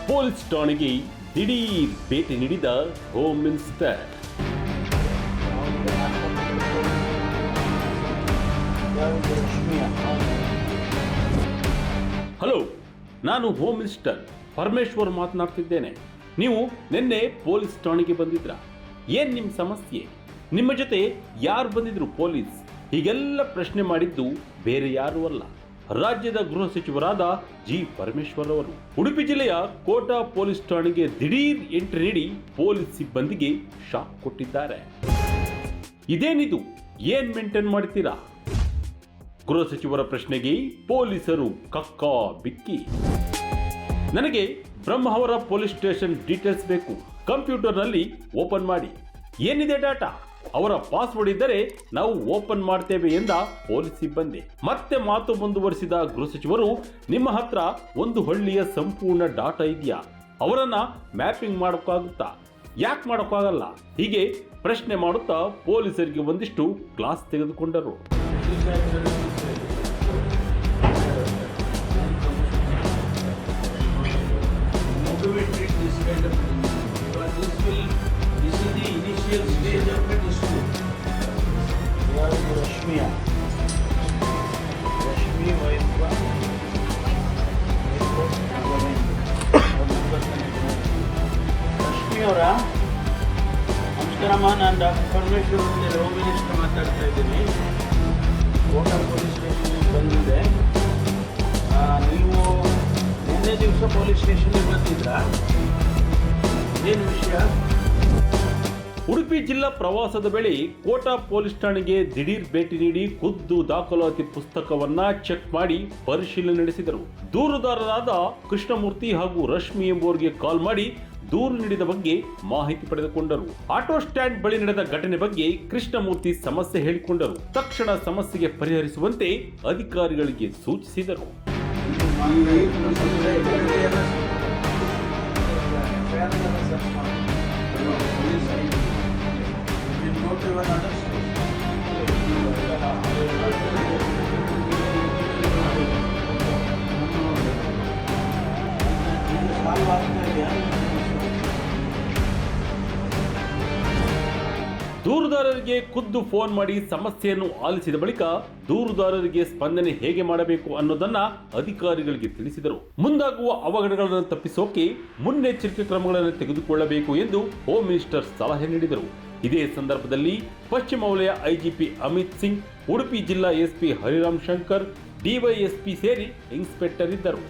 Police ಠಾಣೆಗೆ ದಿಢೀರ್ ಭೇಟಿ ನೀಡಿದ ಹೋಮ್ ಮಿನಿಸ್ಟರ್. ಹಲೋ, ನಾನು ಹೋಮ್ ಮಿನಿಸ್ಟರ್ ಪರಮೇಶ್ವರ್ ಮಾತನಾಡ್ತಿದ್ದೇನೆ. ನೀವು ನಿನ್ನೆ ಪೊಲೀಸ್ ಠಾಣೆಗೆ ಬಂದಿದ್ರ? ಏನ್ ನಿಮ್ಮ ಸಮಸ್ಯೆ? ನಿಮ್ಮ ಜೊತೆ ಯಾರು ಬಂದಿದ್ರು ಪೊಲೀಸ್? ಹೀಗೆಲ್ಲ ಪ್ರಶ್ನೆ ಮಾಡಿದ್ದು ಬೇರೆ ಯಾರೂ ಅಲ್ಲ, ರಾಜ್ಯದ ಗೃಹ ಸಚಿವರಾದ ಜಿ ಪರಮೇಶ್ವರ್ ಅವರು. ಉಡುಪಿ ಜಿಲ್ಲೆಯ ಕೋಟಾ ಪೊಲೀಸ್ ಠಾಣೆಗೆ ದಿಢೀರ್ ಎಂಟ್ರಿ ನೀಡಿ ಪೊಲೀಸ್ ಸಿಬ್ಬಂದಿಗೆ ಶಾಕ್ ಕೊಟ್ಟಿದ್ದಾರೆ. ಇದೇನಿದು? ಏನ್ ಮೇಂಟೈನ್ ಮಾಡ್ತೀರಾ? ಗೃಹ ಸಚಿವರ ಪ್ರಶ್ನೆಗೆ ಪೊಲೀಸರು ಕಕ್ಕಾ ಬಿಕ್ಕಿ. ನನಗೆ ಬ್ರಹ್ಮಾವರ ಪೊಲೀಸ್ ಸ್ಟೇಷನ್ ಡೀಟೇಲ್ಸ್ ಬೇಕು, ಕಂಪ್ಯೂಟರ್ನಲ್ಲಿ ಓಪನ್ ಮಾಡಿ. ಏನಿದೆ ಡಾಟಾ? ಅವರ ಪಾಸ್ವರ್ಡ್ ಇದ್ದರೆ ನಾವು ಓಪನ್ ಮಾಡ್ತೇವೆ ಎಂದ ಪೊಲೀಸ್ ಸಿಬ್ಬಂದಿ. ಮತ್ತೆ ಮಾತು ಮುಂದುವರಿಸಿದ ಗೃಹ ಸಚಿವರು, ನಿಮ್ಮ ಹತ್ರ ಒಂದು ಹಳ್ಳಿಯ ಸಂಪೂರ್ಣ ಡಾಟಾ ಇದೆಯಾ? ಅವರನ್ನ ಮ್ಯಾಪಿಂಗ್ ಮಾಡೋಕ್ಕಾಗುತ್ತಾ? ಯಾಕೆ ಮಾಡೋಕ್ಕಾಗಲ್ಲ? ಹೀಗೆ ಪ್ರಶ್ನೆ ಮಾಡುತ್ತಾ ಪೊಲೀಸರಿಗೆ ಒಂದಿಷ್ಟು ಕ್ಲಾಸ್ ತೆಗೆದುಕೊಂಡರು. ಅವರ ನಮಸ್ಕಾರಮ್ಮ, ನಾನು ಡಾಕ್ಟರ್ ಪರಮೇಶ್ವರ್ ಅಂತೇಳಿ ಹೋಮ್ ಮಿನಿಸ್ಟರ್ ಮಾತಾಡ್ತಾ ಇದ್ದೀನಿ. ಕೋಟಾ ಪೊಲೀಸ್ ಸ್ಟೇಷನ್ಗೆ ಬಂದಿದೆ. ನೀವು ನಿನ್ನೆ ದಿವಸ ಪೊಲೀಸ್ ಸ್ಟೇಷನ್ಗೆ ಬಂದಿದ್ರಾ? ಏನು ವಿಷಯ? ಉಡುಪಿ ಜಿಲ್ಲಾ ಪ್ರವಾಸದ ವೇಳೆ ಕೋಟಾ ಪೊಲೀಸ್ ಠಾಣೆಗೆ ದಿಢೀರ್ ಭೇಟಿ ನೀಡಿ ಖುದ್ದು ದಾಖಲಾತಿ ಪುಸ್ತಕವನ್ನ ಚೆಕ್ ಮಾಡಿ ಪರಿಶೀಲನೆ ನಡೆಸಿದರು. ದೂರುದಾರರಾದ ಕೃಷ್ಣಮೂರ್ತಿ ಹಾಗೂ ರಶ್ಮಿ ಎಂಬುವರಿಗೆ ಕಾಲ್ ಮಾಡಿ ದೂರು ನೀಡಿದ ಬಗ್ಗೆ ಮಾಹಿತಿ ಪಡೆದುಕೊಂಡರು. ಆಟೋ ಸ್ಟ್ಯಾಂಡ್ ಬಳಿ ನಡೆದ ಘಟನೆ ಬಗ್ಗೆ ಕೃಷ್ಣಮೂರ್ತಿ ಸಮಸ್ಯೆ ಹೇಳಿಕೊಂಡರು. ತಕ್ಷಣ ಸಮಸ್ಯೆಗೆ ಪರಿಹರಿಸುವಂತೆ ಅಧಿಕಾರಿಗಳಿಗೆ ಸೂಚಿಸಿದರು. ದೂರುದಾರರಿಗೆ ಖುದ್ದು ಫೋನ್ ಮಾಡಿ ಸಮಸ್ಯೆಯನ್ನು ಆಲಿಸಿದ ಬಳಿಕ ದೂರುದಾರರಿಗೆ ಸ್ಪಂದನೆ ಹೇಗೆ ಮಾಡಬೇಕು ಅನ್ನೋದನ್ನ ಅಧಿಕಾರಿಗಳಿಗೆ ತಿಳಿಸಿದರು. ಮುಂದಾಗುವ ಅವಘಡಗಳನ್ನು ತಪ್ಪಿಸೋಕೆ ಮುನ್ನೆಚ್ಚರಿಕೆ ಕ್ರಮಗಳನ್ನು ತೆಗೆದುಕೊಳ್ಳಬೇಕು ಎಂದು ಹೋಮ್ ಮಿನಿಸ್ಟರ್ ಸಲಹೆ ನೀಡಿದರು. ಇದೇ ಸಂದರ್ಭದಲ್ಲಿ ಪಶ್ಚಿಮ ವಲಯ ಐಜಿಪಿ ಅಮಿತ್ ಸಿಂಗ್, ಉಡುಪಿ ಜಿಲ್ಲಾ ಎಸ್ಪಿ ಹರಿರಾಮ್ ಶಂಕರ್, ಡಿವೈಎಸ್ಪಿ ಸೇರಿ ಇನ್ಸ್ಪೆಕ್ಟರ್ ಇದ್ದರು.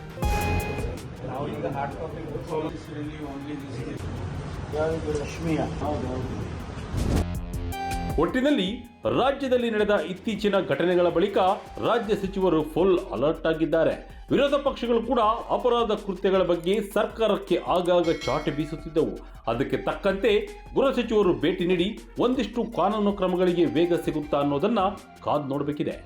ಒಟ್ಟಿನಲ್ಲಿ ರಾಜ್ಯದಲ್ಲಿ ನಡೆದ ಇತ್ತೀಚಿನ ಘಟನೆಗಳ ಬಳಿಕ ರಾಜ್ಯ ಸಚಿವರು ಫುಲ್ ಅಲರ್ಟ್ ಆಗಿದ್ದಾರೆ. ವಿರೋಧ ಪಕ್ಷಗಳು ಕೂಡ ಅಪರಾಧ ಕೃತ್ಯಗಳ ಬಗ್ಗೆ ಸರ್ಕಾರಕ್ಕೆ ಆಗಾಗ ಚಾಟಿ ಬೀಸುತ್ತಿದ್ದವು. ಅದಕ್ಕೆ ತಕ್ಕಂತೆ ಗೃಹ ಸಚಿವರು ಭೇಟಿ ನೀಡಿ ಒಂದಿಷ್ಟು ಕಾನೂನು ಕ್ರಮಗಳಿಗೆ ವೇಗ ಸಿಗುತ್ತಾ ಅನ್ನೋದನ್ನ ಕಾದು ನೋಡಬೇಕಿದೆ.